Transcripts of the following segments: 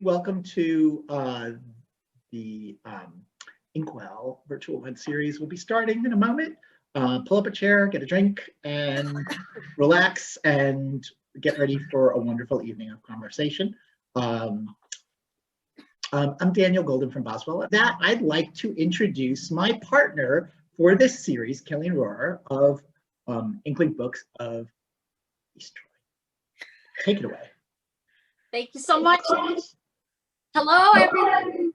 Welcome to the Inkwell virtual event series. We'll be starting in a moment. Pull up a chair, get a drink, and relax and get ready for a wonderful evening of conversation. I'm Daniel Golden from Boswell. With that, I'd like to introduce my partner for this series, Kelly Rohrer of InkLink Books of East Troy. Take it away. Thank you so much. Hello, everyone.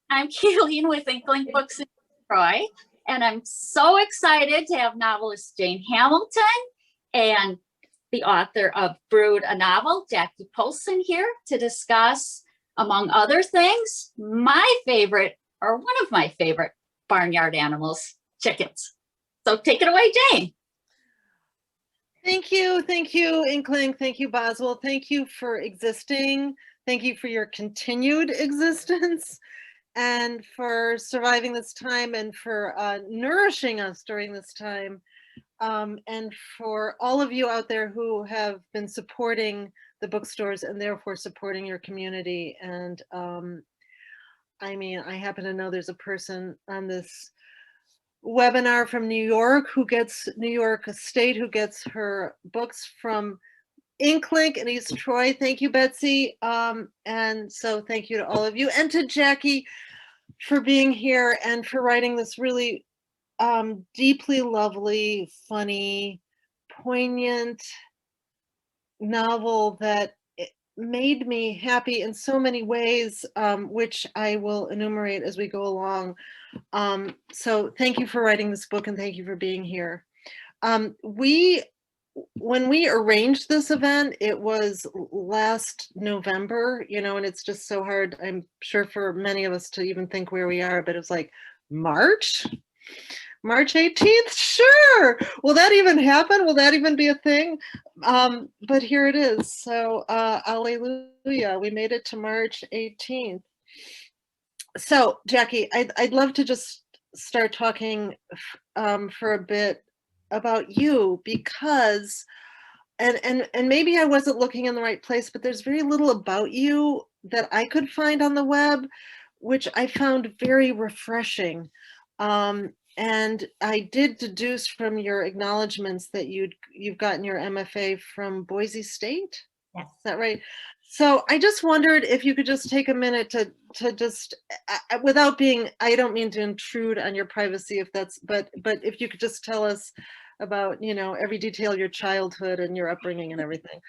I'm Kayleen with InkLink Books in Troy, and I'm so excited to have novelist Jane Hamilton and the author of Brood, a novel, Jackie Polzin, here to discuss, among other things, my favorite, or one of my favorite barnyard animals, chickens. So take it away, Jane. Thank you, InkLink, thank you, Boswell, thank you for existing, thank you for your continued existence, and for surviving this time, and for nourishing us during this time, and for all of you out there who have been supporting the bookstores and therefore supporting your community. And I mean, I happen to know there's a person on this webinar from New York New York State, who gets her books from InkLink in East Troy. Thank you, Betsy. And so thank you to all of you, and to Jackie for being here and for writing this really deeply lovely, funny, poignant novel that made me happy in so many ways, which I will enumerate as we go along. So thank you for writing this book, and thank you for being here. When we arranged this event, it was last November, you know, and it's just so hard, I'm sure, for many of us to even think where we are, but it was like March 18th, sure. Will that even happen? Will that even be a thing? But here it is. So alleluia, we made it to March 18th. So Jackie, I'd love to just start talking for a bit about you, because and maybe I wasn't looking in the right place, but there's very little about you that I could find on the web, which I found very refreshing. And I did deduce from your acknowledgments that you've gotten your MFA from Boise State. Yes. Is that right? So I just wondered if you could just take a minute to just, without being, I don't mean to intrude on your privacy, if that's, but if you could just tell us about, you know, every detail of your childhood and your upbringing and everything.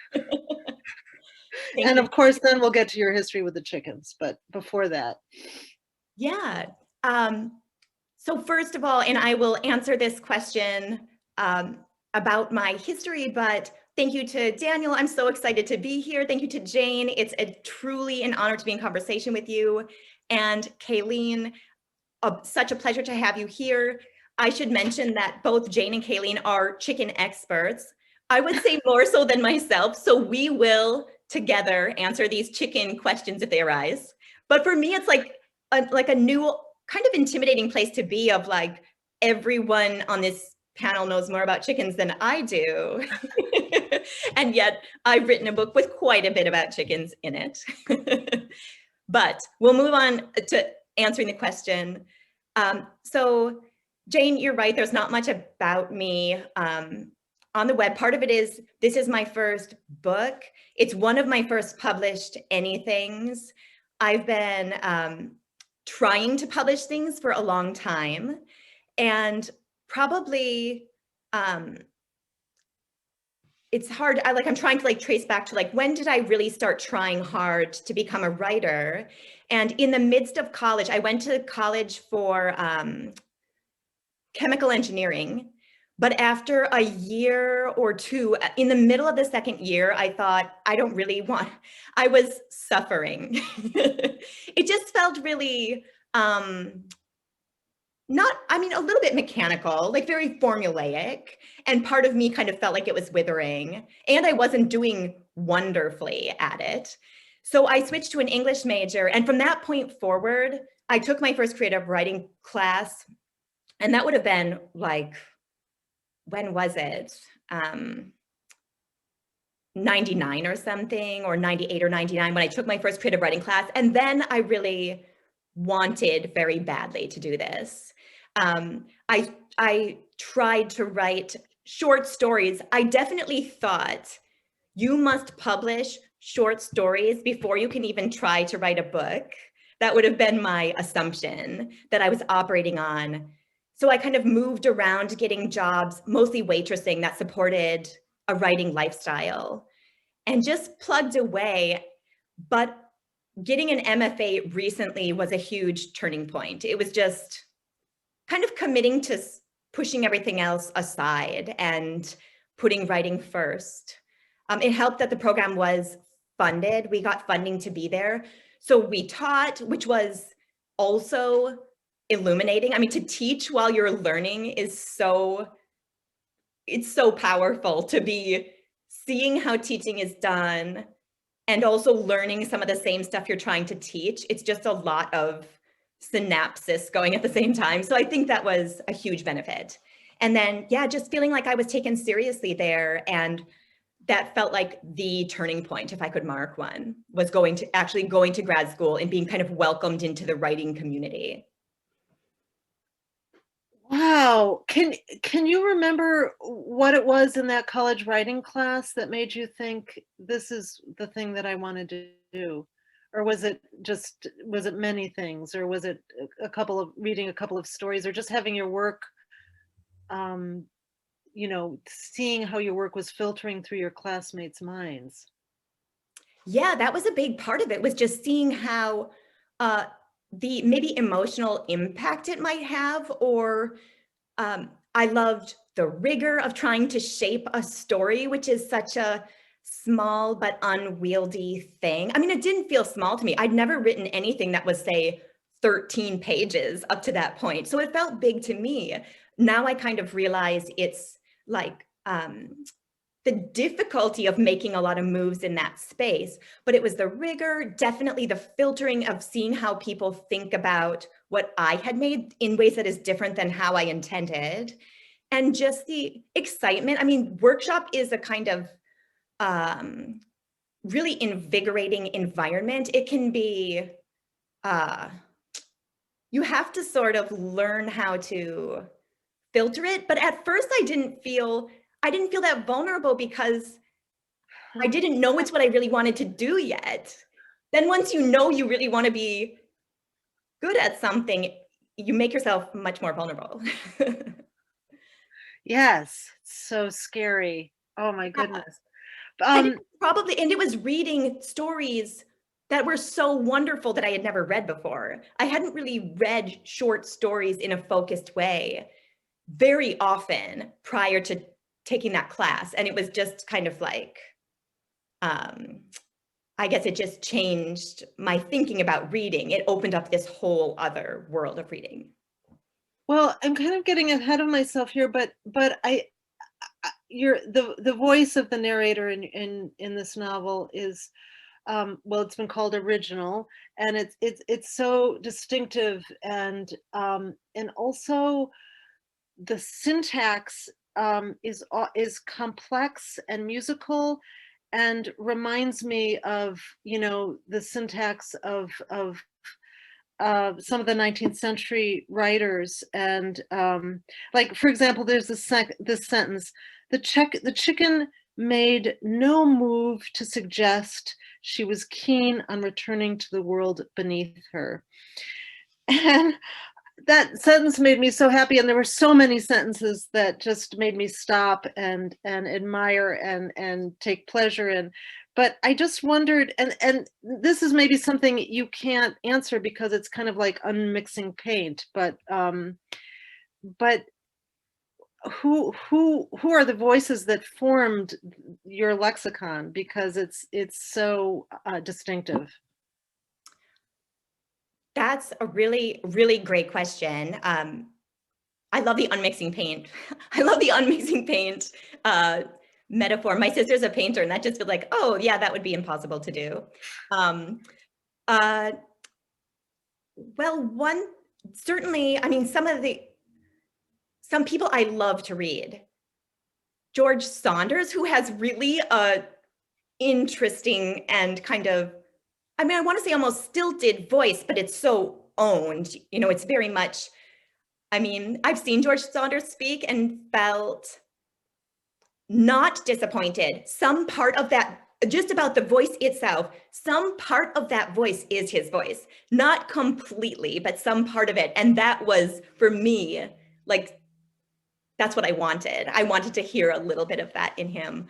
And of course, then we'll get to your history with the chickens, but before that. Yeah. So first of all, and I will answer this question about my history, but thank you to Daniel. I'm so excited to be here. Thank you to Jane. It's truly an honor to be in conversation with you. And Kayleen, such a pleasure to have you here. I should mention that both Jane and Kayleen are chicken experts. I would say more so than myself. So we will together answer these chicken questions if they arise. But for me, it's like a new kind of intimidating place to be, of like, everyone on this panel knows more about chickens than I do. And yet I've written a book with quite a bit about chickens in it. But we'll move on to answering the question. So Jane, you're right, there's not much about me on the web. Part of it is, this is my first book. It's one of my first published anythings. I've been trying to publish things for a long time, and probably it's hard. I'm trying to like trace back to like, when did I really start trying hard to become a writer? And in the midst of college, I went to college for chemical engineering. But after a year or two, in the middle of the second year, I thought, I was suffering. It just felt really, a little bit mechanical, like very formulaic. And part of me kind of felt like it was withering, and I wasn't doing wonderfully at it. So I switched to an English major. And from that point forward, I took my first creative writing class. And that would have been like, when was it? 99 or something, or 98 or 99 when I took my first creative writing class. And then I really wanted very badly to do this. I tried to write short stories. I definitely thought you must publish short stories before you can even try to write a book. That would have been my assumption that I was operating on. So I kind of moved around getting jobs, mostly waitressing, that supported a writing lifestyle, and just plugged away. But getting an MFA recently was a huge turning point. It was just kind of committing to pushing everything else aside and putting writing first. It helped that the program was funded. We got funding to be there. So we taught, which was also illuminating. I mean, to teach while you're learning is it's so powerful to be seeing how teaching is done and also learning some of the same stuff you're trying to teach. It's just a lot of synapses going at the same time. So I think that was a huge benefit. And then, yeah, just feeling like I was taken seriously there. And that felt like the turning point, if I could mark one, was going to grad school and being kind of welcomed into the writing community. Wow. Can you remember what it was in that college writing class that made you think this is the thing that I wanted to do? Or was it many things? Or was it reading a couple of stories, or just having your work, seeing how your work was filtering through your classmates' minds? Yeah, that was a big part of it, was just seeing how the maybe emotional impact it might have, or I loved the rigor of trying to shape a story, which is such a small but unwieldy thing. I mean, it didn't feel small to me. I'd never written anything that was, say, 13 pages up to that point. So it felt big to me. Now I kind of realize it's like the difficulty of making a lot of moves in that space, but it was the rigor, definitely the filtering of seeing how people think about what I had made in ways that is different than how I intended. And just the excitement. I mean, workshop is a kind of really invigorating environment. It can be, you have to sort of learn how to filter it. But at first I didn't feel that vulnerable because I didn't know it's what I really wanted to do yet. Then once you know you really want to be good at something, you make yourself much more vulnerable. Yes, so scary. Oh my goodness. And it was reading stories that were so wonderful that I had never read before. I hadn't really read short stories in a focused way very often prior to taking that class. And it was just kind of like, I guess it just changed my thinking about reading. It opened up this whole other world of reading. Well, I'm kind of getting ahead of myself here, but you're the voice of the narrator in this novel is, well, it's been called original, and it's so distinctive, and also the syntax is complex and musical, and reminds me of the syntax of some of the 19th century writers, and like, for example, there's this sentence: the chicken made no move to suggest she was keen on returning to the world beneath her. And that sentence made me so happy, and there were so many sentences that just made me stop and admire and take pleasure in. But I just wondered, and this is maybe something you can't answer because it's kind of like unmixing paint, but who are the voices that formed your lexicon, because it's so distinctive? That's a really, really great question. I love the unmixing paint. I love the unmixing paint metaphor. My sister's a painter, and that just feels like, oh yeah, that would be impossible to do. Well, certainly, I mean, some people I love to read. George Saunders, who has really a interesting and kind of, I mean, I want to say almost stilted voice, but it's so owned. You know, it's very much, I mean, I've seen George Saunders speak and felt not disappointed. Some part of that, just about the voice itself, some part of that voice is his voice. Not completely, but some part of it. And that was, for me, like, that's what I wanted. I wanted to hear a little bit of that in him.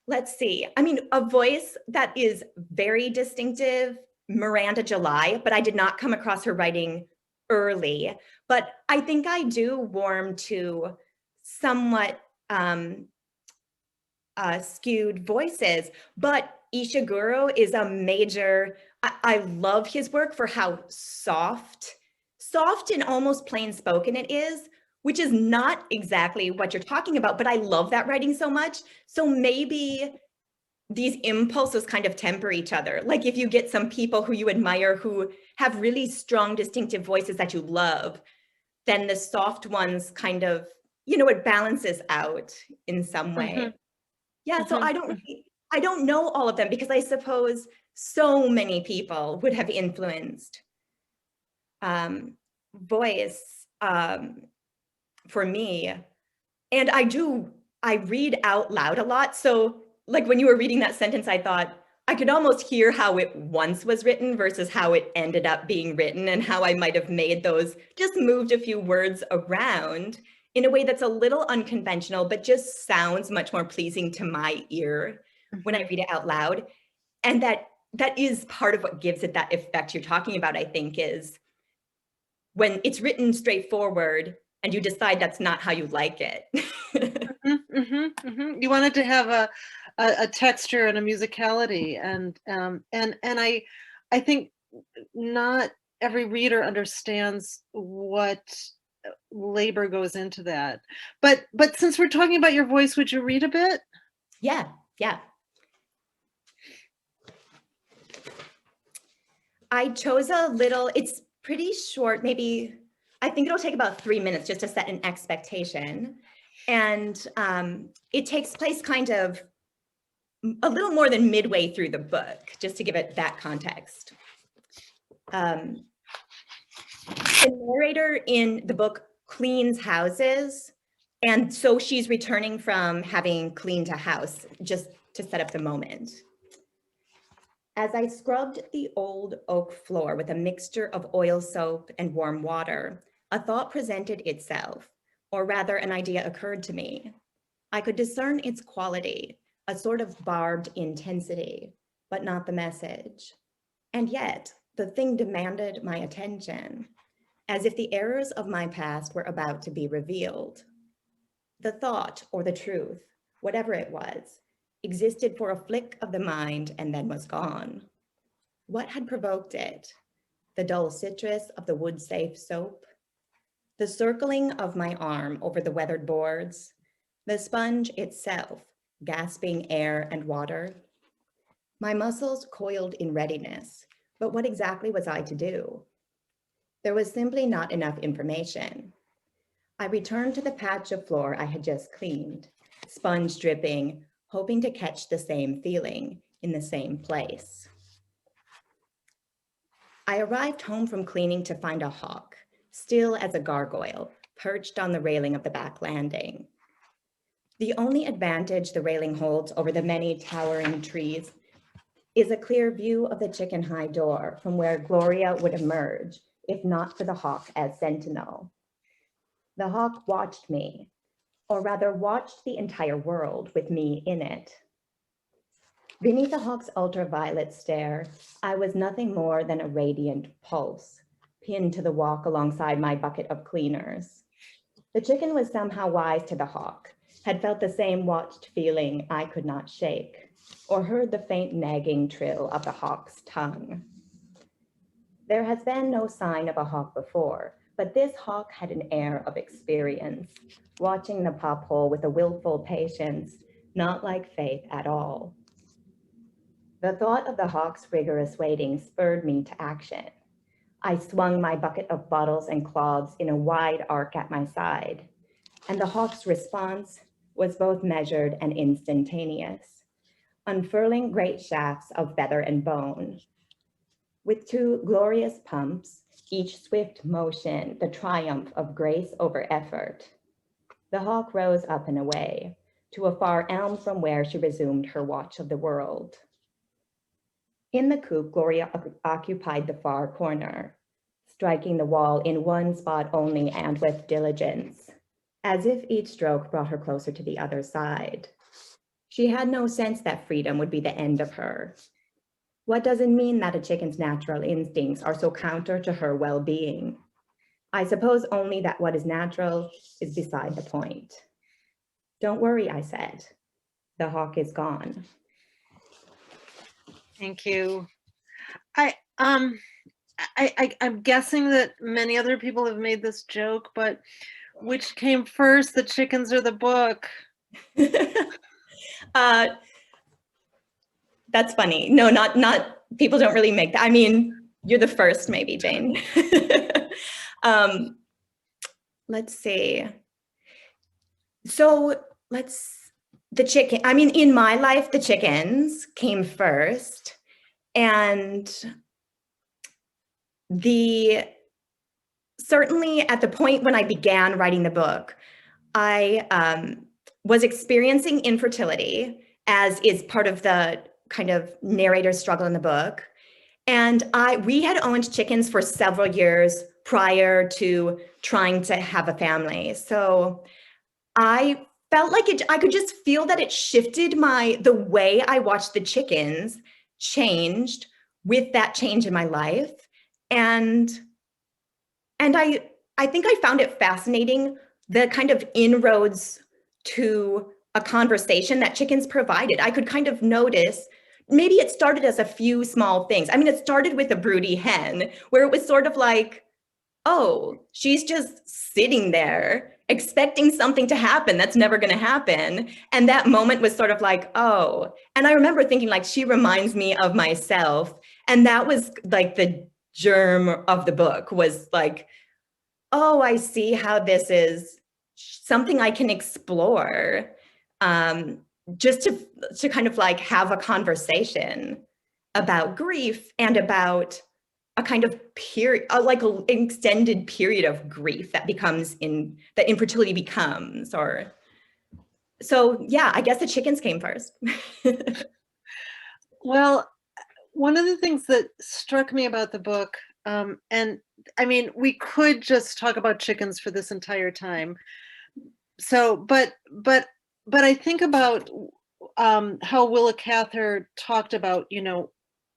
Let's see. I mean, a voice that is very distinctive, Miranda July, but I did not come across her writing early. But I think I do warm to somewhat skewed voices. But Ishiguro is a major, I love his work for how soft and almost plain spoken it is, which is not exactly what you're talking about, but I love that writing so much. So maybe these impulses kind of temper each other. Like if you get some people who you admire who have really strong, distinctive voices that you love, then the soft ones kind of, you know, it balances out in some way. Mhm. Yeah, so I don't know all of them because I suppose so many people would have influenced voice for me. And I read out loud a lot. So like when you were reading that sentence, I thought I could almost hear how it once was written versus how it ended up being written and how I might have made those, just moved a few words around in a way that's a little unconventional, but just sounds much more pleasing to my ear when I read it out loud. And that is part of what gives it that effect you're talking about, I think, is when it's written straightforward and you decide that's not how you like it. You wanted to have a texture and a musicality, and I think not every reader understands what labor goes into that. But since we're talking about your voice, would you read a bit? Yeah. I chose a little, it's pretty short, maybe, I think it'll take about 3 minutes just to set an expectation. And it takes place kind of a little more than midway through the book, just to give it that context. The narrator in the book cleans houses. And so she's returning from having cleaned a house, just to set up the moment. As I scrubbed the old oak floor with a mixture of oil soap and warm water, a thought presented itself, or rather an idea occurred to me. I could discern its quality, a sort of barbed intensity, but not the message. And yet, the thing demanded my attention, as if the errors of my past were about to be revealed. The thought, or the truth, whatever it was, existed for a flick of the mind and then was gone. What had provoked it? The dull citrus of the wood-safe soap? The circling of my arm over the weathered boards? The sponge itself, gasping air and water? My muscles coiled in readiness, but what exactly was I to do? There was simply not enough information. I returned to the patch of floor I had just cleaned, sponge dripping, hoping to catch the same feeling in the same place. I arrived home from cleaning to find a hawk, still as a gargoyle, perched on the railing of the back landing. The only advantage the railing holds over the many towering trees is a clear view of the chicken high door from where Gloria would emerge, if not for the hawk as sentinel. The hawk watched me, or rather watched the entire world with me in it. Beneath the hawk's ultraviolet stare, I was nothing more than a radiant pulse, pinned to the walk alongside my bucket of cleaners. The chicken was somehow wise to the hawk, had felt the same watched feeling I could not shake, or heard the faint nagging trill of the hawk's tongue. There has been no sign of a hawk before, but this hawk had an air of experience, watching the pophole with a willful patience, not like faith at all. The thought of the hawk's rigorous waiting spurred me to action. I swung my bucket of bottles and cloths in a wide arc at my side, and the hawk's response was both measured and instantaneous. unfurling great shafts of feather and bone. With two glorious pumps, each swift motion, the triumph of grace over effort, the hawk rose up and away, to a far elm from where she resumed her watch of the world. In the coop, Gloria occupied the far corner, striking the wall in one spot only and with diligence, as if each stroke brought her closer to the other side. She had no sense that freedom would be the end of her. What does it mean that a chicken's natural instincts are so counter to her well-being? I suppose only that what is natural is beside the point. Don't worry, I said. The hawk is gone. Thank you. I'm guessing that many other people have made this joke, but which came first, the chickens or the book? That's funny. No, not people don't really make that. I mean, you're the first, maybe, Jane. Let's see. So in my life, the chickens came first, and certainly at the point when I began writing the book, I was experiencing infertility, as is part of the kind of narrator's struggle in the book. And we had owned chickens for several years prior to trying to have a family. So I felt like I could just feel that it shifted the way I watched the chickens changed with that change in my life. And I think I found it fascinating, the kind of inroads to a conversation that chickens provided. I could kind of notice, maybe it started as a few small things. I mean, it started with a broody hen, where it was sort of like, oh, she's just sitting there expecting something to happen that's never going to happen. And that moment was sort of like, oh. And I remember thinking, like, she reminds me of myself. And that was like the germ of the book, was like, oh, I see how this is something I can explore, just to kind of like have a conversation about grief and about a kind of period, like an extended period of grief that infertility becomes, or. So yeah, I guess the chickens came first. Well, one of the things that struck me about the book, and I mean, we could just talk about chickens for this entire time. So, but I think about how Willa Cather talked about,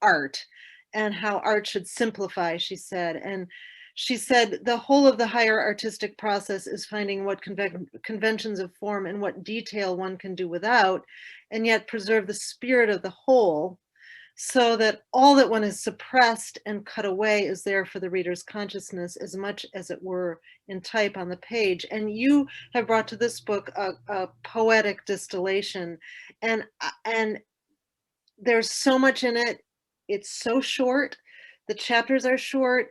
art, and how art should simplify, she said. And she said the whole of the higher artistic process is finding what conventions of form and what detail one can do without, and yet preserve the spirit of the whole, so that all that one has suppressed and cut away is there for the reader's consciousness, as much as it were in type on the page. And you have brought to this book a poetic distillation, and there's so much in it. It's so short. The chapters are short.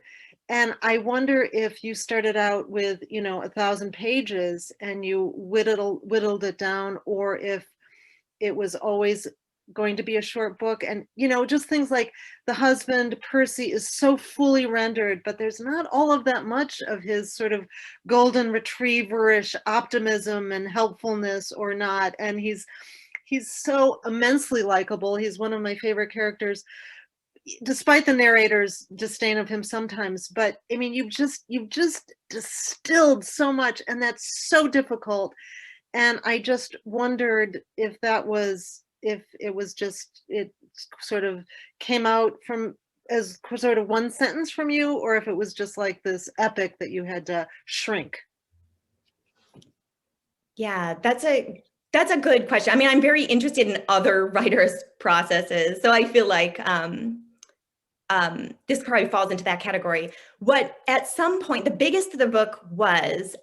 And I wonder if you started out with, 1,000 pages and you whittled it down, or if it was always going to be a short book. And, just things like the husband, Percy, is so fully rendered, but there's not all of that much of his sort of golden retrieverish optimism and helpfulness, or not. And he's so immensely likable. He's one of my favorite characters, despite the narrator's disdain of him sometimes. But I mean, you've just distilled so much, and that's so difficult. And I just wondered if it sort of came out from as sort of one sentence from you, or if it was just like this epic that you had to shrink. Yeah, that's a good question. I mean, I'm very interested in other writers' processes, so I feel like this probably falls into that category. What at some point, the biggest the book was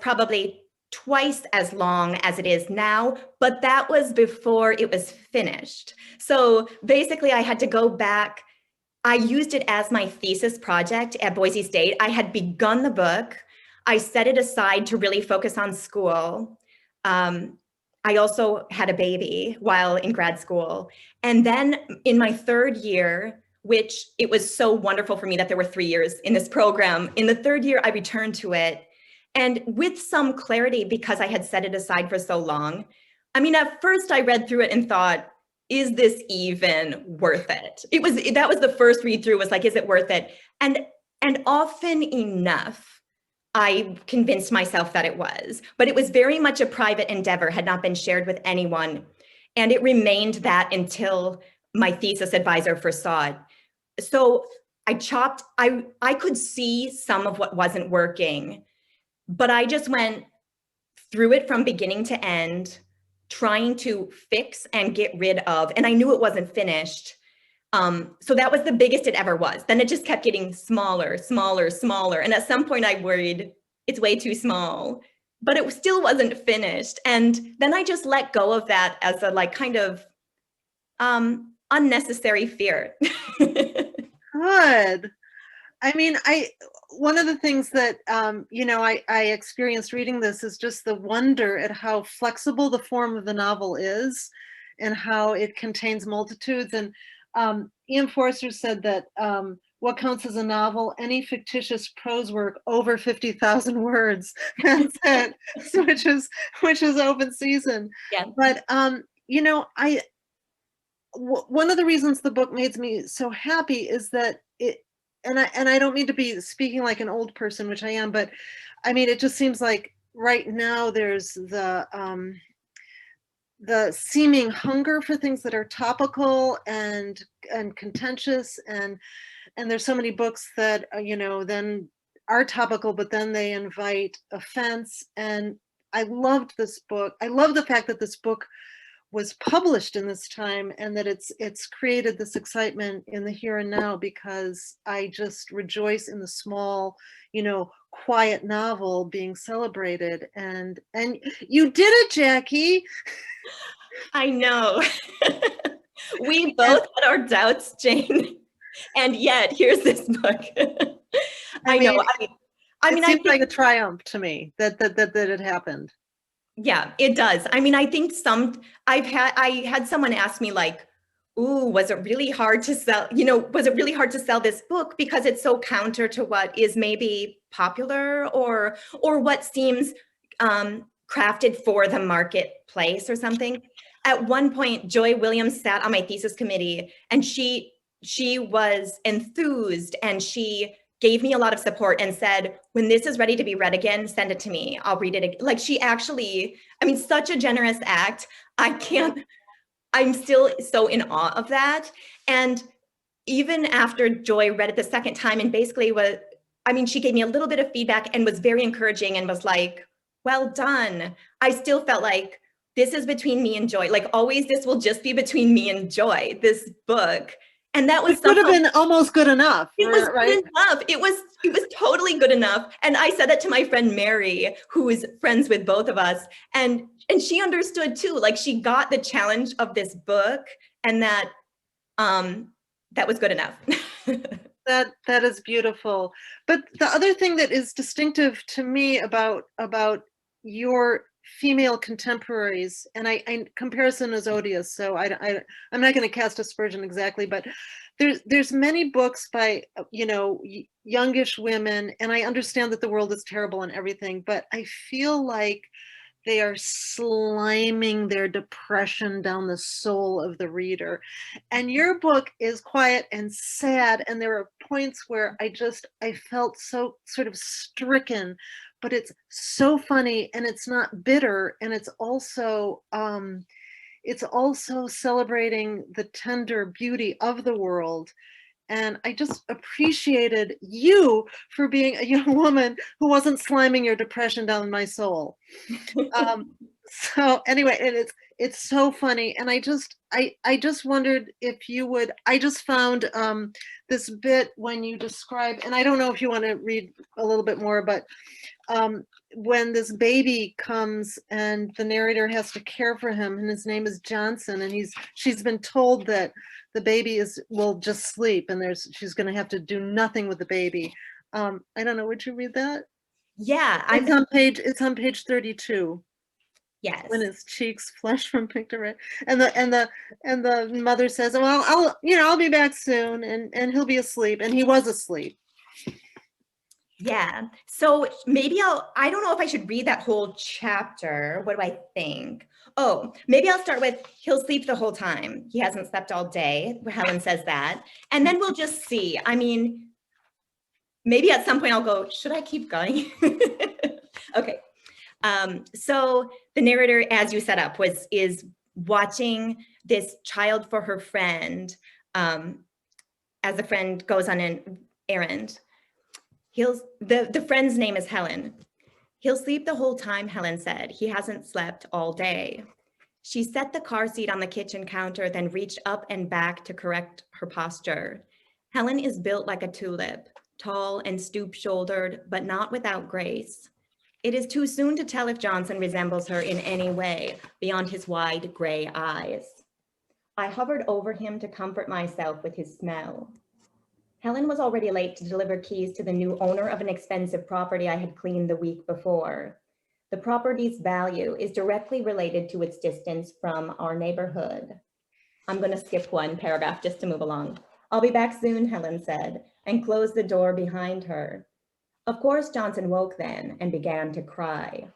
probably twice as long as it is now, but that was before it was finished. So basically I had to go back. I used it as my thesis project at Boise State. I had begun the book. I set it aside to really focus on school. I also had a baby while in grad school. And then in my third year, which it was so wonderful for me that there were 3 years in this program. In the third year, I returned to it. And with some clarity, because I had set it aside for so long. I mean, at first I read through it and thought, is this even worth it? That was the first read through, was like, is it worth it? And often enough, I convinced myself that it was, but it was very much a private endeavor, had not been shared with anyone. And it remained that until my thesis advisor first saw it. So I could see some of what wasn't working, but I just went through it from beginning to end, trying to fix and get rid of, and I knew it wasn't finished. So that was the biggest it ever was. Then it just kept getting smaller, smaller, smaller. And at some point I worried it's way too small, but it still wasn't finished. And then I just let go of that as a like kind of unnecessary fear. Good. I mean, one of the things that, you know, I experienced reading this is just the wonder at how flexible the form of the novel is and how it contains multitudes. And Ian Forster said that what counts as a novel, any fictitious prose work over 50,000 words, that's it, which is open season. Yeah. But, you know, one of the reasons the book made me so happy is that and I don't mean to be speaking like an old person, which I am, but I mean, it just seems like right now there's the seeming hunger for things that are topical and contentious, and there's so many books that you know, then are topical, but then they invite offense. And I loved this book. I love the fact that this book was published in this time, and that it's created this excitement in the here and now, because I just rejoice in the small, you know, quiet novel being celebrated. And you did it, Jackie. I know. We both had our doubts, Jane, and yet here's this book. I know. I mean, it seems like a triumph to me that it happened. Yeah, it does. I mean, I think I had someone ask me like, ooh, was it really hard to sell, you know, was it really hard to sell this book because it's so counter to what is maybe popular or what seems crafted for the marketplace or something. At one point, Joy Williams sat on my thesis committee, and she was enthused, and she gave me a lot of support and said, when this is ready to be read again, send it to me. I'll read it again. Like, she actually, I mean, such a generous act. I'm still so in awe of that. And even after Joy read it the second time and basically she gave me a little bit of feedback and was very encouraging and was like, well done. I still felt like this is between me and Joy. Like, always, this will just be between me and Joy, this book. And that was would have been almost good enough. It was right? good enough. It was totally good enough. And I said that to my friend Mary, who is friends with both of us. And she understood too. Like, she got the challenge of this book, and that was good enough. That is beautiful. But the other thing that is distinctive to me about your female contemporaries, and I comparison is odious, so I'm not going to cast aspersion exactly, but there's many books by, you know, youngish women, and I understand that the world is terrible and everything, but I feel like they are sliming their depression down the soul of the reader. And your book is quiet and sad, and there are points where I felt so sort of stricken, but it's so funny, and it's not bitter, and it's also celebrating the tender beauty of the world. And I just appreciated you for being a young woman who wasn't sliming your depression down my soul. So anyway, it's so funny. And I just wondered if you would, I just found this bit when you describe, and I don't know if you want to read a little bit more, but when this baby comes and the narrator has to care for him, and his name is Johnson, and she's been told that the baby will just sleep, and she's going to have to do nothing with the baby. I don't know. Would you read that? Yeah, it's on page 32. Yes. When his cheeks flush from pink to red, and the mother says, "Well, I'll be back soon," and he'll be asleep, and he was asleep. Yeah. So maybe I don't know if I should read that whole chapter. What do I think? Oh, maybe I'll start with he'll sleep the whole time. He hasn't slept all day. Helen says that. And then we'll just see. I mean, maybe at some point I'll go, should I keep going? Okay. So the narrator, as you set up, is watching this child for her friend as the friend goes on an errand. The friend's name is Helen. He'll sleep the whole time, Helen said. He hasn't slept all day. She set the car seat on the kitchen counter, then reached up and back to correct her posture. Helen is built like a tulip, tall and stoop-shouldered, but not without grace. It is too soon to tell if Johnson resembles her in any way beyond his wide gray eyes. I hovered over him to comfort myself with his smell. Helen was already late to deliver keys to the new owner of an expensive property I had cleaned the week before. The property's value is directly related to its distance from our neighborhood. I'm going to skip one paragraph just to move along. I'll be back soon, Helen said, and closed the door behind her. Of course, Johnson woke then and began to cry.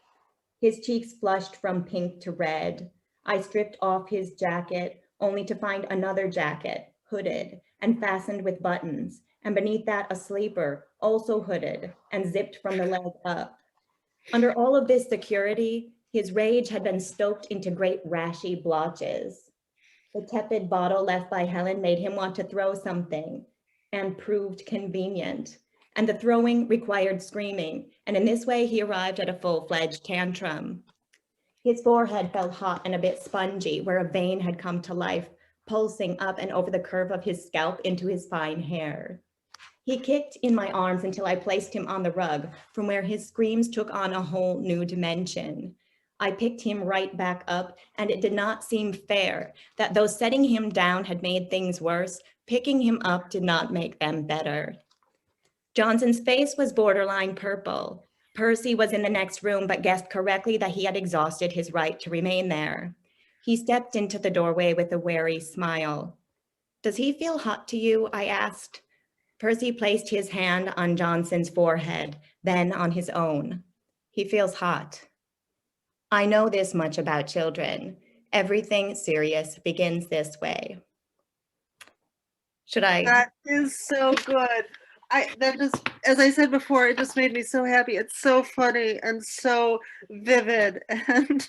His cheeks flushed from pink to red. I stripped off his jacket, only to find another jacket, hooded and fastened with buttons, and beneath that a sleeper, also hooded and zipped from the leg up. Under all of this security, his rage had been stoked into great rashy blotches. The tepid bottle left by Helen made him want to throw something, and proved convenient. And the throwing required screaming, and in this way he arrived at a full-fledged tantrum. His forehead felt hot and a bit spongy, where a vein had come to life, pulsing up and over the curve of his scalp into his fine hair. He kicked in my arms until I placed him on the rug, from where his screams took on a whole new dimension. I picked him right back up, and it did not seem fair that though setting him down had made things worse, picking him up did not make them better. Johnson's face was borderline purple. Percy was in the next room, but guessed correctly that he had exhausted his right to remain there. He stepped into the doorway with a wary smile. "Does he feel hot to you?" I asked. Percy placed his hand on Johnson's forehead, then on his own. "He feels hot. I know this much about children. Everything serious begins this way." Should I? That is so good. That just, as I said before, it just made me so happy. It's so funny and so vivid, and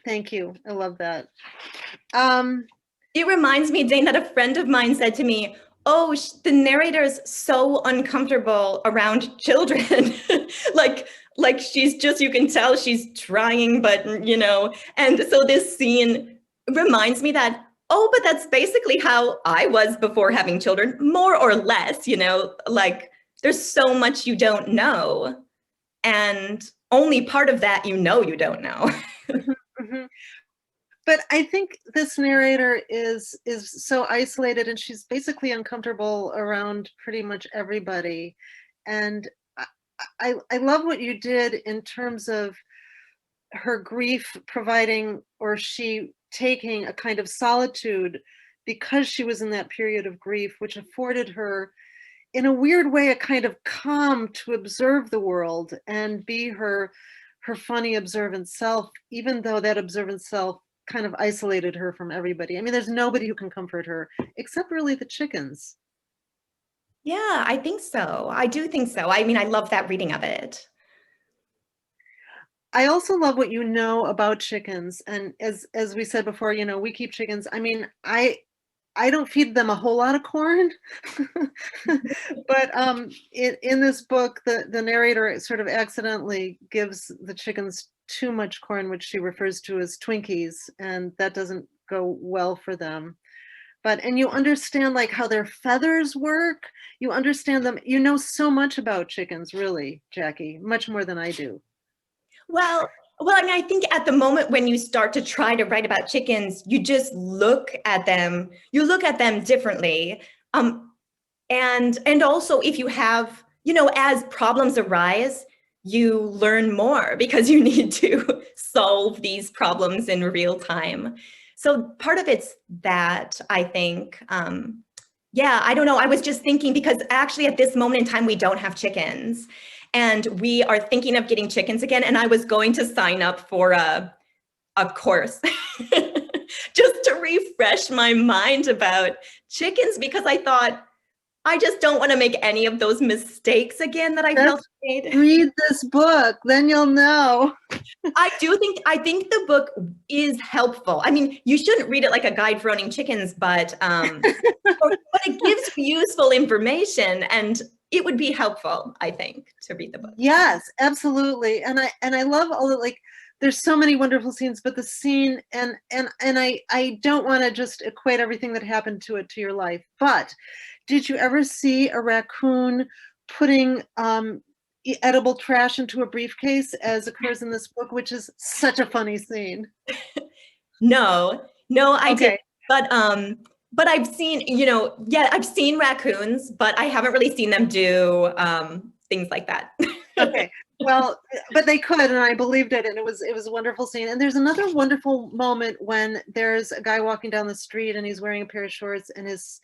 thank you. I love that. It reminds me, Jane, that a friend of mine said to me, "Oh, the narrator's so uncomfortable around children." like she's just, you can tell she's trying, but you know, and so this scene reminds me that, oh, but that's basically how I was before having children, more or less, you know, like there's so much you don't know, and only part of that you don't know. Mm-hmm. But I think this narrator is so isolated, and she's basically uncomfortable around pretty much everybody. And I love what you did in terms of her grief providing, or she taking a kind of solitude because she was in that period of grief, which afforded her, in a weird way, a kind of calm to observe the world and be her funny, observant self, even though that observant self kind of isolated her from everybody. I mean, there's nobody who can comfort her except really the chickens. Yeah, I think so. I do think so. I mean, I love that reading of it. I also love what you know about chickens. And as we said before, you know, we keep chickens. I mean, I don't feed them a whole lot of corn, but in this book, the narrator sort of accidentally gives the chickens too much corn, which she refers to as Twinkies, and that doesn't go well for them. And you understand like how their feathers work. You understand them. You know so much about chickens, really, Jackie, much more than I do. Well, I mean, I think at the moment when you start to try to write about chickens, you just look at them. You look at them differently. And also if you have, you know, as problems arise, you learn more because you need to solve these problems in real time. So part of it's that, I think. Yeah, I don't know. I was just thinking, because actually at this moment in time, we don't have chickens, and we are thinking of getting chickens again. And I was going to sign up for a course just to refresh my mind about chickens, because I thought, I just don't want to make any of those mistakes again that I felt I made. Read this book, then you'll know. I think the book is helpful. I mean, you shouldn't read it like a guide for owning chickens, but it gives you useful information, and it would be helpful, I think, to read the book. Yes, absolutely. And I love all the, like, there's so many wonderful scenes, but the scene, and I don't want to just equate everything that happened to it to your life, but did you ever see a raccoon putting edible trash into a briefcase, as occurs in this book, which is such a funny scene? No, I Okay. didn't. But I've seen, I've seen raccoons, but I haven't really seen them do things like that. Okay. Well, but they could, and I believed it, and it was a wonderful scene. And there's another wonderful moment when there's a guy walking down the street, and he's wearing a pair of shorts, and his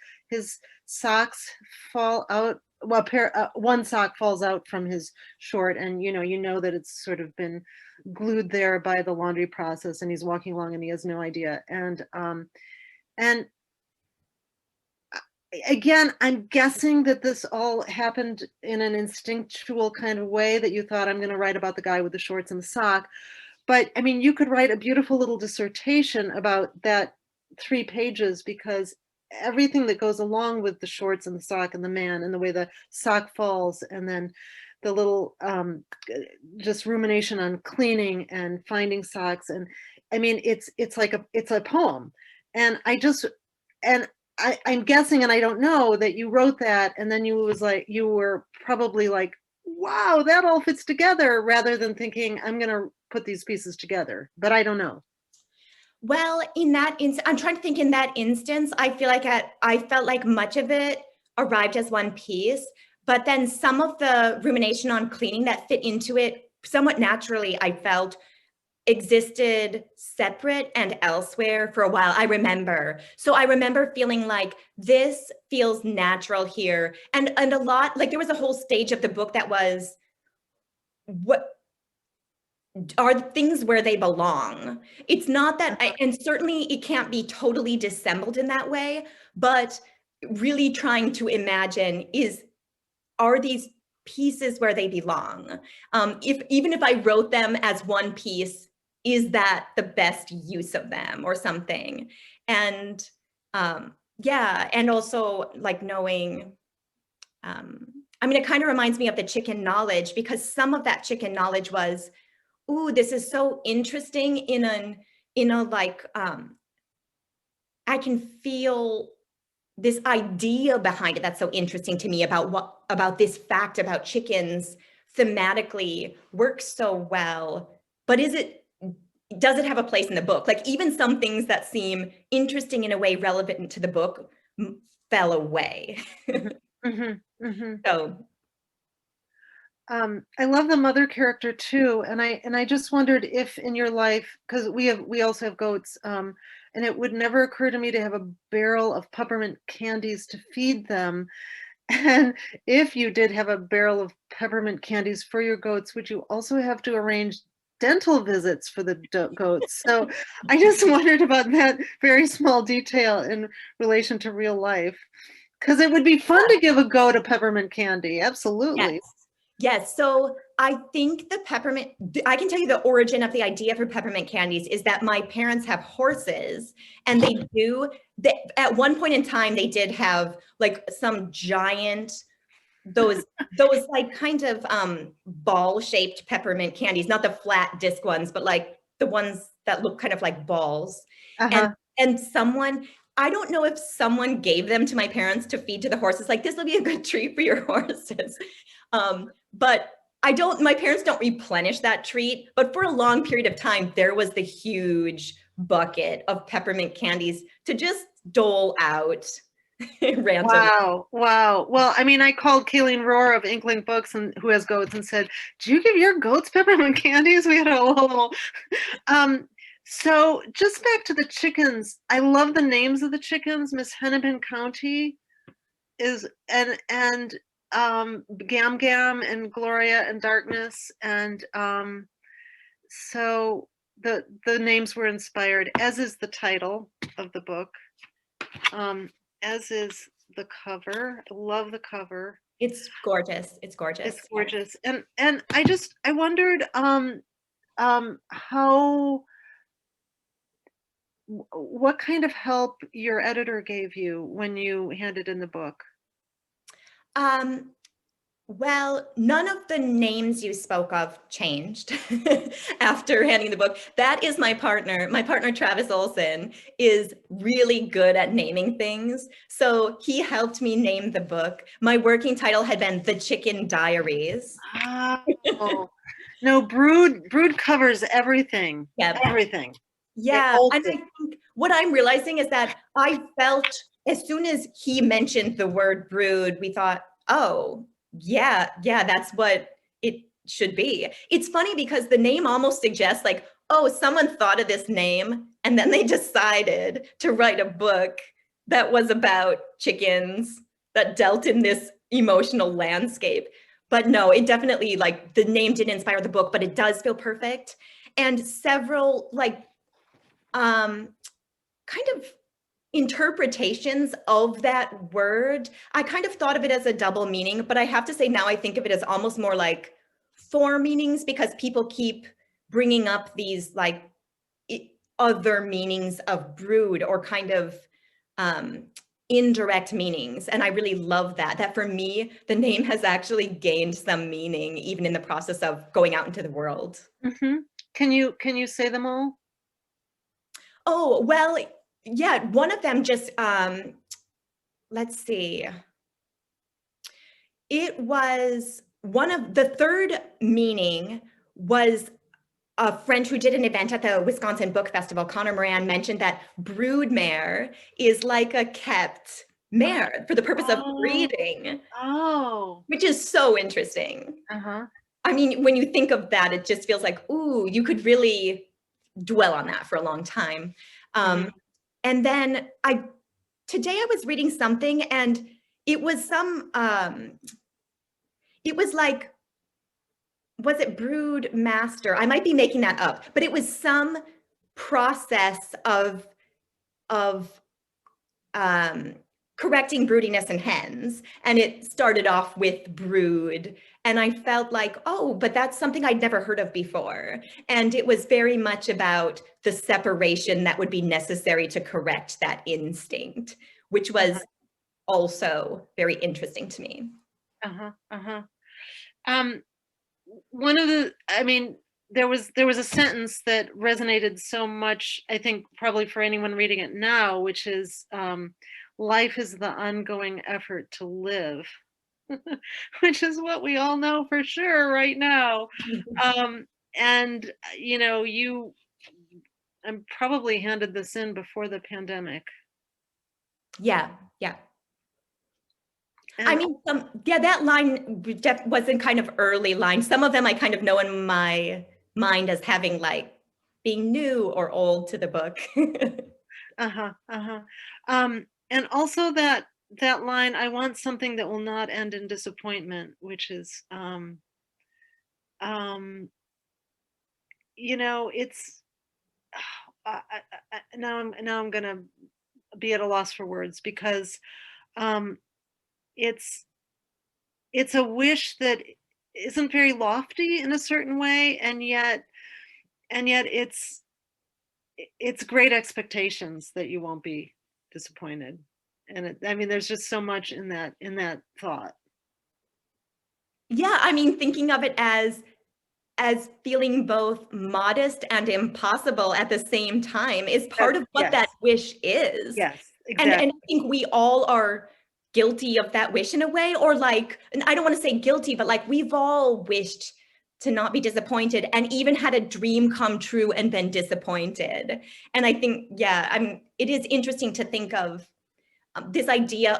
socks fall out. Well, one sock falls out from his short, and you know that it's sort of been glued there by the laundry process, and he's walking along and he has no idea. And again, I'm guessing that this all happened in an instinctual kind of way, that you thought, I'm going to write about the guy with the shorts and the sock. But I mean, you could write a beautiful little dissertation about that 3 pages, because everything that goes along with the shorts and the sock and the man, and the way the sock falls, and then the little just rumination on cleaning and finding socks. And I mean, it's a poem. And I'm guessing, and I don't know, that you wrote that, and then you were probably like, wow, that all fits together, rather than thinking, I'm going to put these pieces together. But I don't know. Well, in that instance, I'm trying to think, in that instance, I feel like I felt like much of it arrived as one piece, but then some of the rumination on cleaning that fit into it somewhat naturally, I felt, existed separate and elsewhere for a while, I remember. So I remember feeling like this feels natural here. And a lot, like there was a whole stage of the book that was, what are things where they belong? It's not that, and certainly it can't be totally dissembled in that way, but really trying to imagine are these pieces where they belong? Even if I wrote them as one piece, is that the best use of them or something? And yeah, and also like knowing, I mean, it kind of reminds me of the chicken knowledge, because some of that chicken knowledge was, ooh, this is so interesting in a like, I can feel this idea behind it that's so interesting to me about this fact about chickens thematically works so well, but does it have a place in the book? Like even some things that seem interesting in a way relevant to the book fell away. So I love the mother character too, and I just wondered if in your life, because we also have goats, and it would never occur to me to have a barrel of peppermint candies to feed them. And if you did have a barrel of peppermint candies for your goats, would you also have to arrange dental visits for the goats? So I just wondered about that very small detail in relation to real life, because it would be fun to give a goat a peppermint candy. Absolutely. Yes. So I think I can tell you the origin of the idea for peppermint candies is that my parents have horses, and at one point in time, they did have like some giant, those like kind of ball shaped peppermint candies, not the flat disc ones, but like the ones that look kind of like balls. And someone, I don't know if someone gave them to my parents to feed to the horses, like this will be a good treat for your horses. But my parents don't replenish that treat, but for a long period of time, there was the huge bucket of peppermint candies to just dole out Random. Wow, wow. Well, I mean, I called Kayleen Rohr of InkLink Books, and who has goats, and said, "Do you give your goats peppermint candies?" We had a little. So just back to the chickens. I love the names of the chickens. Miss Hennepin County is and Gam Gam and Gloria and Darkness, and so the names were inspired, as is the title of the book, as is the cover. I love the cover. It's gorgeous. It's gorgeous. It's gorgeous. And I wondered how, what kind of help your editor gave you when you handed in the book? Well, none of the names you spoke of changed after handing the book. That is my partner. My partner, Travis Olson, is really good at naming things. So he helped me name the book. My working title had been The Chicken Diaries. Oh, no, Brood covers everything. Yeah. Everything. Yeah. And I think what I'm realizing is that I felt as soon as he mentioned the word brood, we thought, oh, yeah, that's what it should be. It's funny because the name almost suggests like, oh, someone thought of this name and then they decided to write a book that was about chickens that dealt in this emotional landscape. But no, it definitely, like, the name didn't inspire the book, but it does feel perfect. And several like kind of interpretations of that word, I kind of thought of it as a double meaning, but I have to say now I think of it as almost more like four meanings, because people keep bringing up these like other meanings of brood, or kind of indirect meanings. And I really love that for me, the name has actually gained some meaning even in the process of going out into the world. Mm-hmm. Can you say them all? Oh, well, yeah, one of them just, let's see. It was one of the third meaning was a friend who did an event at the Wisconsin Book Festival, Connor Moran, mentioned that broodmare is like a kept mare for the purpose of breeding. Oh. Which is so interesting. Uh-huh. I mean, when you think of that, it just feels like, ooh, you could really dwell on that for a long time. And then today I was reading something, and it was some, it was like, was it brood master? I might be making that up, but it was some process of correcting broodiness in hens. And it started off with brood. And I felt like, oh, but that's something I'd never heard of before. And it was very much about the separation that would be necessary to correct that instinct, which was also very interesting to me. One of the, I mean, there was a sentence that resonated so much, I think probably for anyone reading it now, which is, life is the ongoing effort to live, which is what we all know for sure right now. And, you know, I'm probably handed this in before the pandemic. Yeah. And I mean, that line wasn't kind of early line. Some of them I kind of know in my mind as having like being new or old to the book. And also that line, I want something that will not end in disappointment, which is, you know, it's, now I'm gonna be at a loss for words, because it's a wish that isn't very lofty in a certain way, and yet it's great expectations that you won't be disappointed. And I mean, there's just so much in that thought. Yeah, I mean, thinking of it as feeling both modest and impossible at the same time is part of what that wish is. Yes, exactly. And I think we all are guilty of that wish in a way, or like, and I don't want to say guilty, but like we've all wished to not be disappointed, and even had a dream come true and been disappointed. And I think, yeah, I mean, it is interesting to think of this idea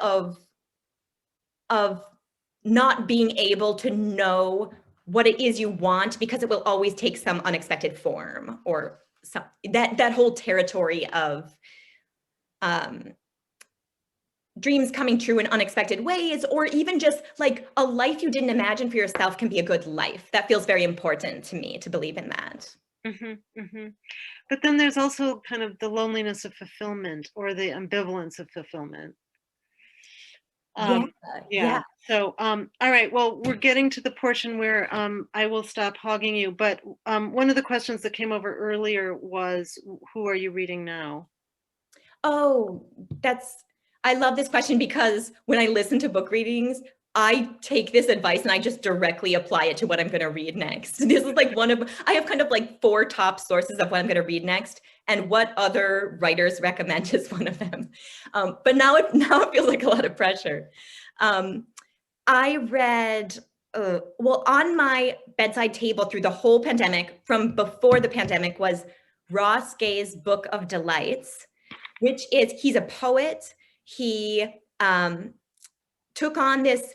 of not being able to know what it is you want because it will always take some unexpected form, or some, that whole territory of dreams coming true in unexpected ways, or even just like a life you didn't imagine for yourself can be a good life. That feels very important to me, to believe in that. But then there's also kind of the loneliness of fulfillment, or the ambivalence of fulfillment. Yeah. So, all right, well, we're getting to the portion where I will stop hogging you, but one of the questions that came over earlier was, who are you reading now? Oh, I love this question, because when I listen to book readings, I take this advice and I just directly apply it to what I'm going to read next. This is like I have kind of like 4 top sources of what I'm going to read next, and what other writers recommend is one of them. But now it feels like a lot of pressure. I read, well, on my bedside table through the whole pandemic, from before the pandemic, was Ross Gay's Book of Delights, which is, he's a poet. He took on this,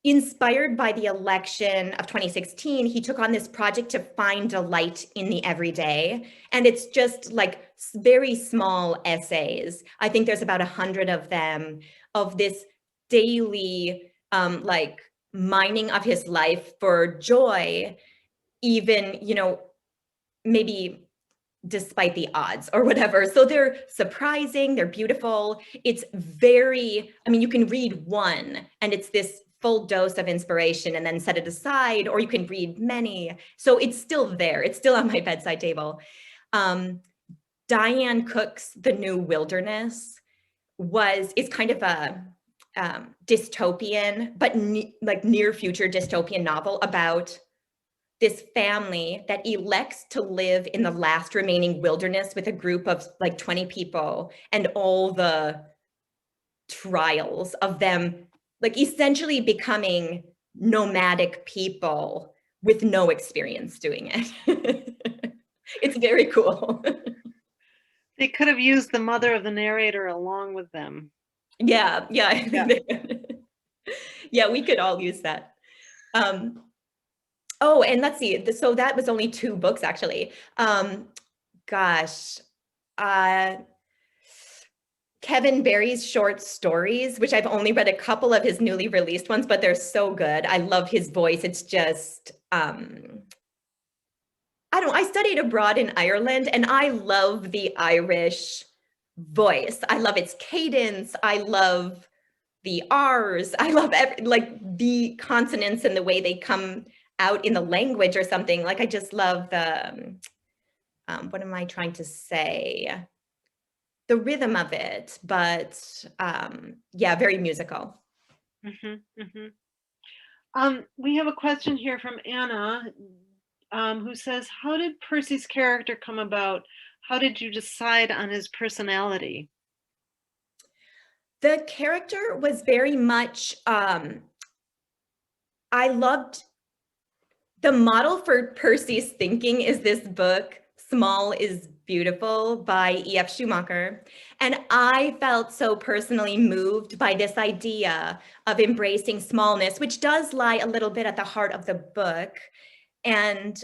inspired by the election of 2016, he took on this project to find delight in the everyday. And it's just like very small essays. I think there's about 100 of them, of this daily like mining of his life for joy, even, you know, maybe despite the odds or whatever. So they're surprising, they're beautiful. It's very, I mean, you can read one and it's this full dose of inspiration and then set it aside, or you can read many. So it's still there. It's still on my bedside table. Diane Cook's The New Wilderness is kind of a dystopian, but like near future dystopian novel about this family that elects to live in the last remaining wilderness with a group of like 20 people, and all the trials of them, like essentially becoming nomadic people with no experience doing it. It's very cool. They could have used the mother of the narrator along with them. Yeah. Yeah, we could all use that. Oh, and let's see. So that was only 2 books, actually. Kevin Barry's short stories, which I've only read a couple of his newly released ones, but they're so good. I love his voice. It's just, I studied abroad in Ireland, and I love the Irish voice. I love its cadence. I love the R's. I love like the consonants and the way they come out in the language or something. Like, I just love the, what am I trying to say? The rhythm of it, but yeah, very musical. We have a question here from Anna, who says, how did Percy's character come about? How did you decide on his personality? The character was very much, I loved the model for Percy's thinking is this book, Small is Beautiful, by E.F. Schumacher. And I felt so personally moved by this idea of embracing smallness, which does lie a little bit at the heart of the book. And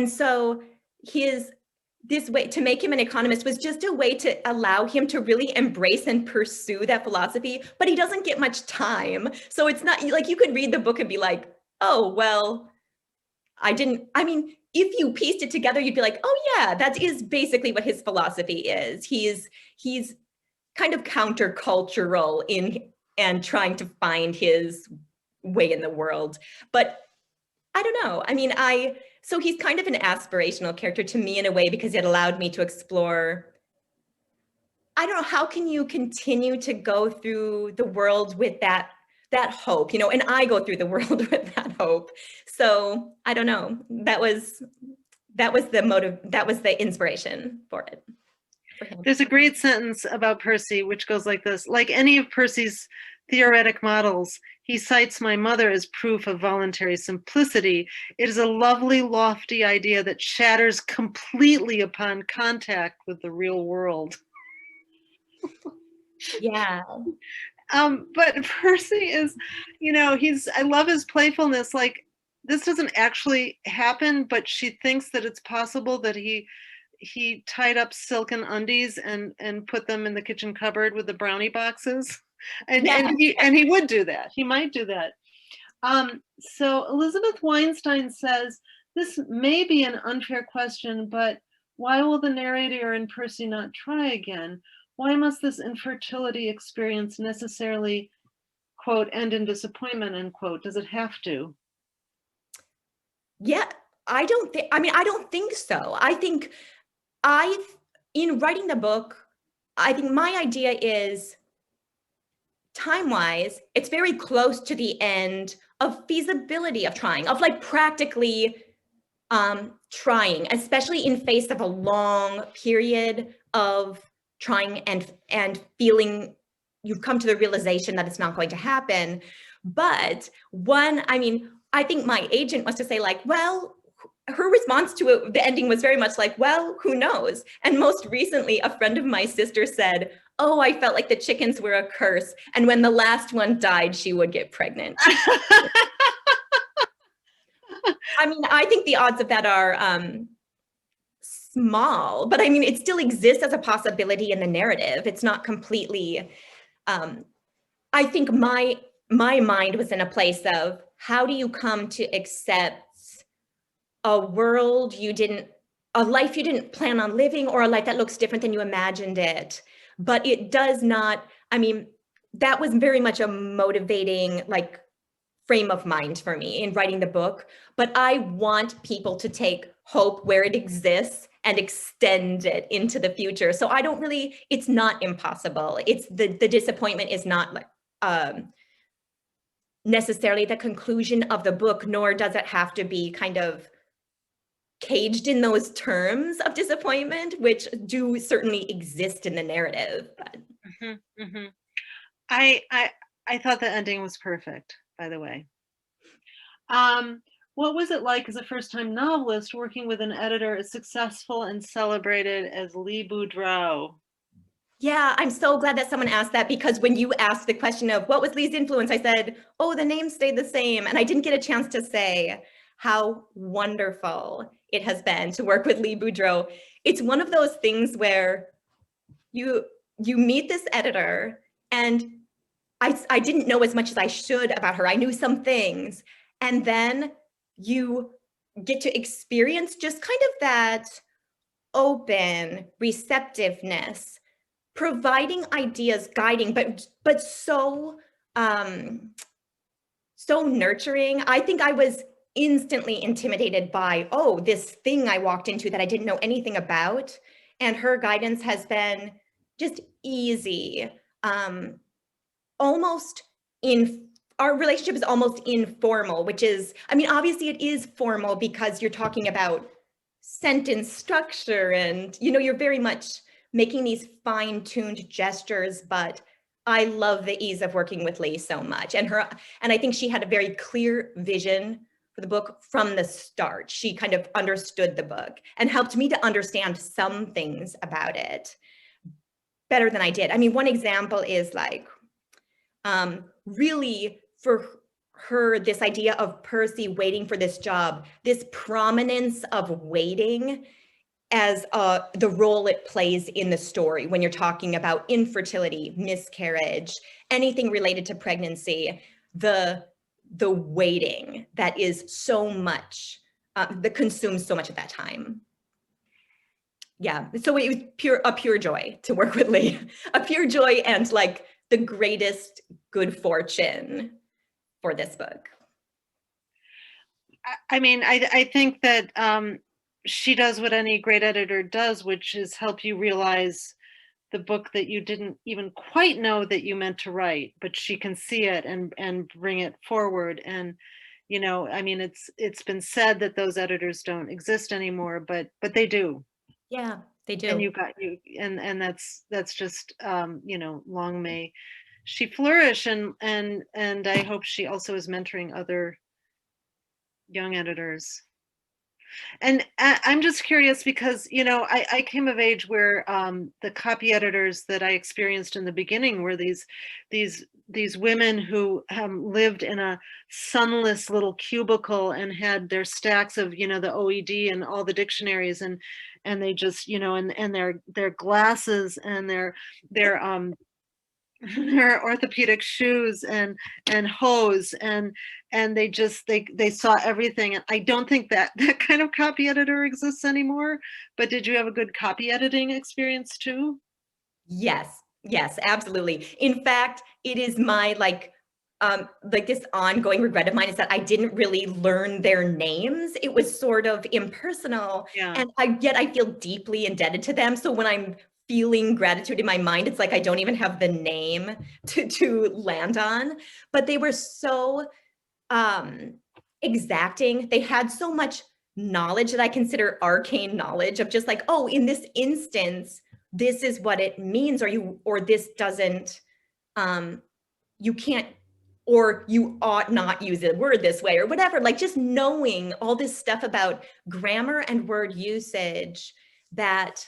so this way to make him an economist was just a way to allow him to really embrace and pursue that philosophy, but he doesn't get much time. So it's not like you could read the book and be like, oh, well, if you pieced it together, you'd be like, oh yeah, that is basically what his philosophy is. He's kind of countercultural and trying to find his way in the world. But I don't know. I mean, so he's kind of an aspirational character to me in a way, because it allowed me to explore, I don't know, how can you continue to go through the world with that hope, you know, and I go through the world with that hope. So I don't know, that was the motive, that was the inspiration for it. There's a great sentence about Percy, which goes like this: like any of Percy's theoretic models, he cites my mother as proof of voluntary simplicity. It is a lovely, lofty idea that shatters completely upon contact with the real world. Yeah. But Percy is, I love his playfulness. Like, this doesn't actually happen, but she thinks that it's possible that he tied up silken undies and put them in the kitchen cupboard with the brownie boxes. And he would do that. He might do that. So Elizabeth Weinstein says, this may be an unfair question, but why will the narrator and Percy not try again? Why must this infertility experience necessarily, quote, end in disappointment, end quote? Does it have to? Yeah, I don't think so. I think in writing the book, I think my idea is, time-wise, it's very close to the end of feasibility of trying, of like practically trying, especially in face of a long period of trying and feeling you've come to the realization that it's not going to happen. But I think my agent was to say like, well, her response to it, the ending was very much like, well, who knows? And most recently, a friend of my sister said, oh, I felt like the chickens were a curse. And when the last one died, she would get pregnant. I think the odds of that are small, but it still exists as a possibility in the narrative. It's not completely, I think my mind was in a place of, how do you come to accept a world a life you didn't plan on living, or a life that looks different than you imagined it? But it does not, that was very much a motivating frame of mind for me in writing the book. But I want people to take hope where it exists and extend it into the future. So it's not impossible. It's the disappointment is not necessarily the conclusion of the book, nor does it have to be kind of caged in those terms of disappointment, which do certainly exist in the narrative. I thought the ending was perfect, by the way. What was it like as a first-time novelist working with an editor as successful and celebrated as Lee Boudreau? Yeah, I'm so glad that someone asked that, because when you asked the question of what was Lee's influence, I said, oh, the name stayed the same. And I didn't get a chance to say how wonderful it has been to work with Lee Boudreau. It's one of those things where you meet this editor, and I didn't know as much as I should about her. I knew some things. And then you get to experience just kind of that open receptiveness, providing ideas, guiding, but so nurturing. I think I was instantly intimidated by, oh, this thing I walked into that I didn't know anything about. And her guidance has been just easy. Our relationship is almost informal, which is, obviously it is formal because you're talking about sentence structure and, you're very much making these fine-tuned gestures, but I love the ease of working with Lee so much. And I think she had a very clear vision for the book from the start. She kind of understood the book and helped me to understand some things about it better than I did. One example is really for her, this idea of Percy waiting for this job, this prominence of waiting as the role it plays in the story when you're talking about infertility, miscarriage, anything related to pregnancy, the waiting that is so much, that consumes so much of that time. Yeah, so it was a pure joy to work with Lee, a pure joy and the greatest good fortune for this book. I think that she does what any great editor does, which is help you realize the book that you didn't even quite know that you meant to write, but she can see it and bring it forward. And, it's been said that those editors don't exist anymore, but they do. Yeah, they do. And and that's just, long may she flourish, and I hope she also is mentoring other young editors. And I'm just curious because, you know, I came of age where the copy editors that I experienced in the beginning were these women who lived in a sunless little cubicle and had their stacks of, you know, the OED and all the dictionaries, and they just, you know, and their glasses and their their orthopedic shoes and hose, and they just they saw everything. And I don't think that that kind of copy editor exists anymore. But did you have a good copy editing experience too? Yes, yes, absolutely. In fact, it is my like this ongoing regret of mine is that I didn't really learn their names. It was sort of impersonal, Yeah. and yet I feel deeply indebted to them. So when I'm feeling gratitude in my mind, it's like I don't even have the name to land on. But they were so exacting. They had so much knowledge that I consider arcane knowledge of just like, oh, in this instance, this is what it means, or this doesn't, you can't, or you ought not use a word this way or whatever. Like just knowing all this stuff about grammar and word usage that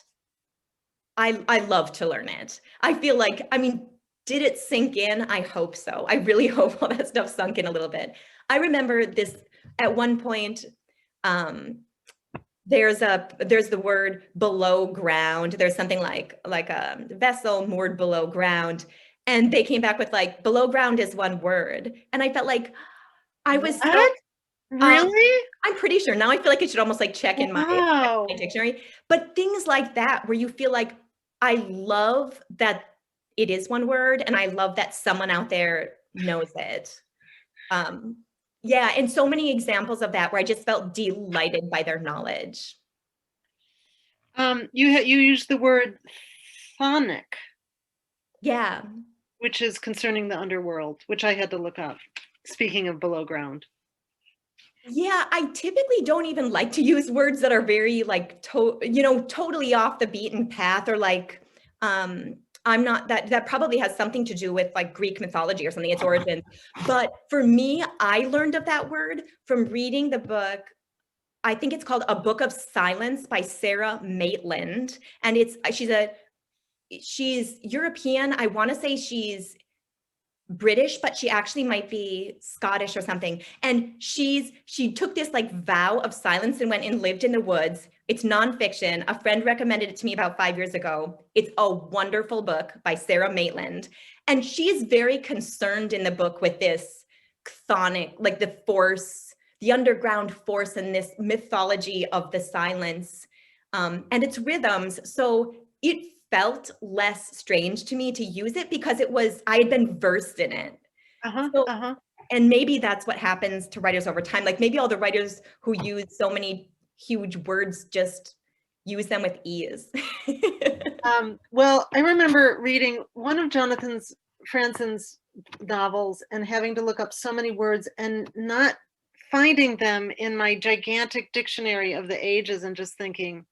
I love to learn it. I feel like, I mean, did it sink in? I hope so. I really hope all that stuff sunk in a little bit. I remember this at one point, there's the word below ground. There's something like a vessel moored below ground. And they came back with like, below ground is one word. And I felt like I was so, What? Really? I'm pretty sure now I feel like I should almost like check in Wow. my dictionary, but things like that, where you feel like, I love that it is one word and I love that someone out there knows it. Yeah, and so many examples of that where I just felt delighted by their knowledge. You used the word phonic, Yeah. which is concerning the underworld, which I had to look up. Speaking of below ground. Yeah, I typically don't even like to use words that are very like, totally off the beaten path, or like, I'm not, that probably has something to do with like Greek mythology or something, its origins. But for me, I learned of that word from reading the book, I think it's called A Book of Silence by Sarah Maitland. And she's European. I want to say she's British, but she actually might be Scottish or something. And she took this like vow of silence and went and lived in the woods. It's nonfiction. A friend recommended it to me about 5 years ago. It's a wonderful book by Sarah Maitland. And she's very concerned in the book with this chthonic, like the force, the underground force, and this mythology of the silence and its rhythms. So it felt less strange to me to use it because I had been versed in it. And maybe that's what happens to writers over time. Like maybe all the writers who use so many huge words just use them with ease. Well, I remember reading one of Jonathan Franzen's novels and having to look up so many words and not finding them in my gigantic dictionary of the ages, and just thinking,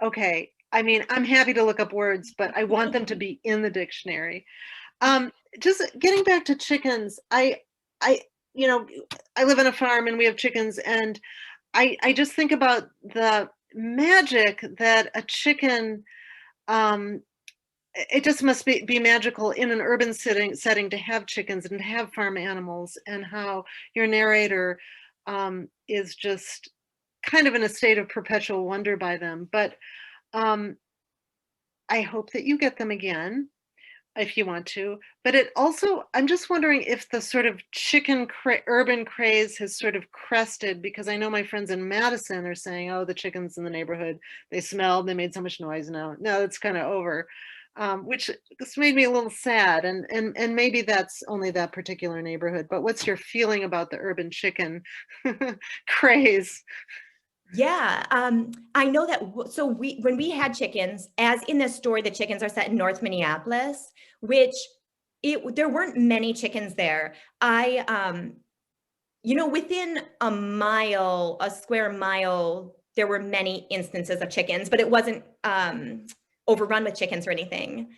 okay, I mean, I'm happy to look up words, but I want them to be in the dictionary. Just getting back to chickens, I live on a farm and we have chickens, and I just think about the magic that a chicken, it just must be magical in an urban setting to have chickens and to have farm animals, and how your narrator is just kind of in a state of perpetual wonder by them. But I hope that you get them again if you want to. But it also, I'm just wondering if the sort of chicken urban craze has sort of crested, because I know my friends in Madison are saying, oh, the chickens in the neighborhood, they smelled, they made so much noise now. No, it's kind of over, which just made me a little sad. And maybe that's only that particular neighborhood. But what's your feeling about the urban chicken craze? Yeah, I know that. So when we had chickens, as in this story, the chickens are set in North Minneapolis, which there weren't many chickens there. Within a square mile, there were many instances of chickens, but it wasn't overrun with chickens or anything.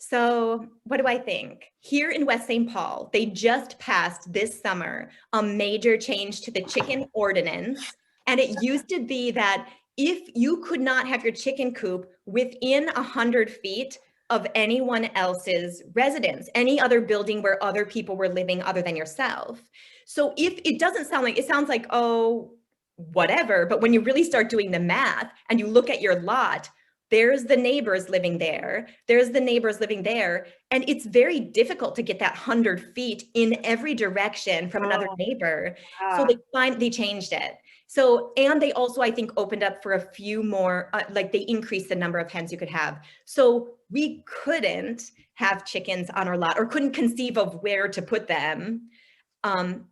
So what do I think? Here in West St. Paul, they just passed this summer a major change to the chicken ordinance. And it used to be that if you could not have your chicken coop within 100 feet of anyone else's residence, any other building where other people were living other than yourself. So if it doesn't sound like, it sounds like, oh, whatever, but when you really start doing the math and you look at your lot, there's the neighbors living there, there's the neighbors living there, and it's very difficult to get that 100 feet in every direction from another neighbor. So they changed it. So, and they also, I think, opened up for a few more, like they increased the number of hens you could have. So we couldn't have chickens on our lot, or couldn't conceive of where to put them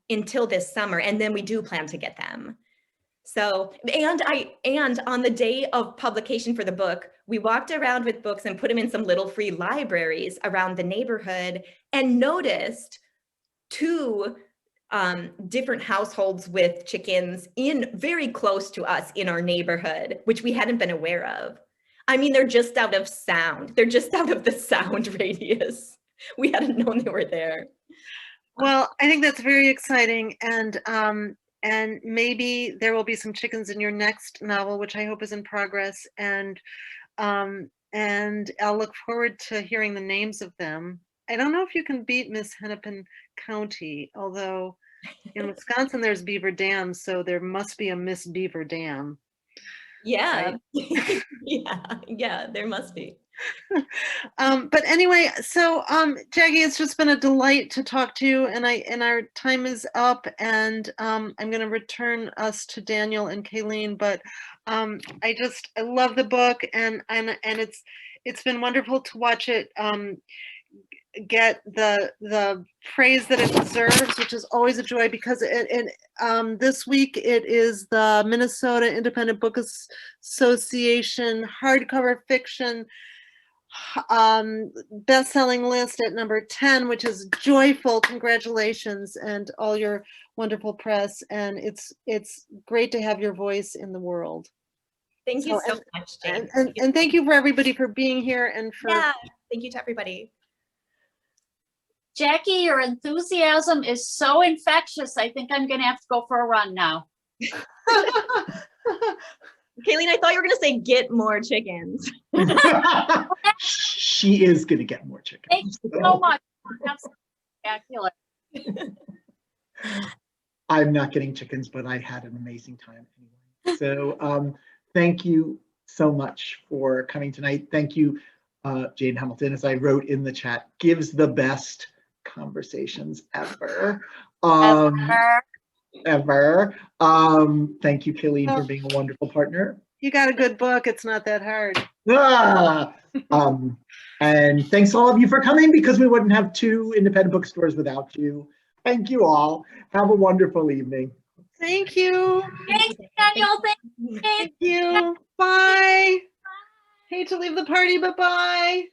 until this summer. And then we do plan to get them. So, and on the day of publication for the book, we walked around with books and put them in some little free libraries around the neighborhood, and noticed 2 different households with chickens in very close to us in our neighborhood, which we hadn't been aware of. I mean, they're just out of sound. They're just out of the sound radius. We hadn't known they were there. Well, I think that's very exciting, and maybe there will be some chickens in your next novel, which I hope is in progress, and I'll look forward to hearing the names of them. I don't know if you can beat Miss Hennepin County, although in Wisconsin there's Beaver Dam, so there must be a Miss Beaver Dam. Yeah, right? yeah, there must be. But anyway, so Jackie, it's just been a delight to talk to you, and our time is up, and I'm going to return us to Daniel and Kayleen. But I love the book, and it's been wonderful to watch it get the praise that it deserves, which is always a joy, because this week it is the Minnesota Independent Book Association hardcover fiction best-selling list at number 10, which is joyful. Congratulations, and all your wonderful press, and it's great to have your voice in the world. Thank you so much, Jane. And thank you for everybody for being here, and for thank you to everybody. Jackie, your enthusiasm is so infectious. I think I'm gonna have to go for a run now. Kayleen, I thought you were going to say get more chickens. She is going to get more chickens. Thank you so much. That's spectacular. I'm not getting chickens, but I had an amazing time anyway. So thank you so much for coming tonight. Thank you, Jane Hamilton, as I wrote in the chat, gives the best conversations ever. Ever. Thank you, Kayleen, for being a wonderful partner. You got a good book. It's not that hard. And thanks all of you for coming, because we wouldn't have 2 independent bookstores without you. Thank you all. Have a wonderful evening. Thank you. Thanks, Daniel. Thank you. Bye. Hate to leave the party, but bye.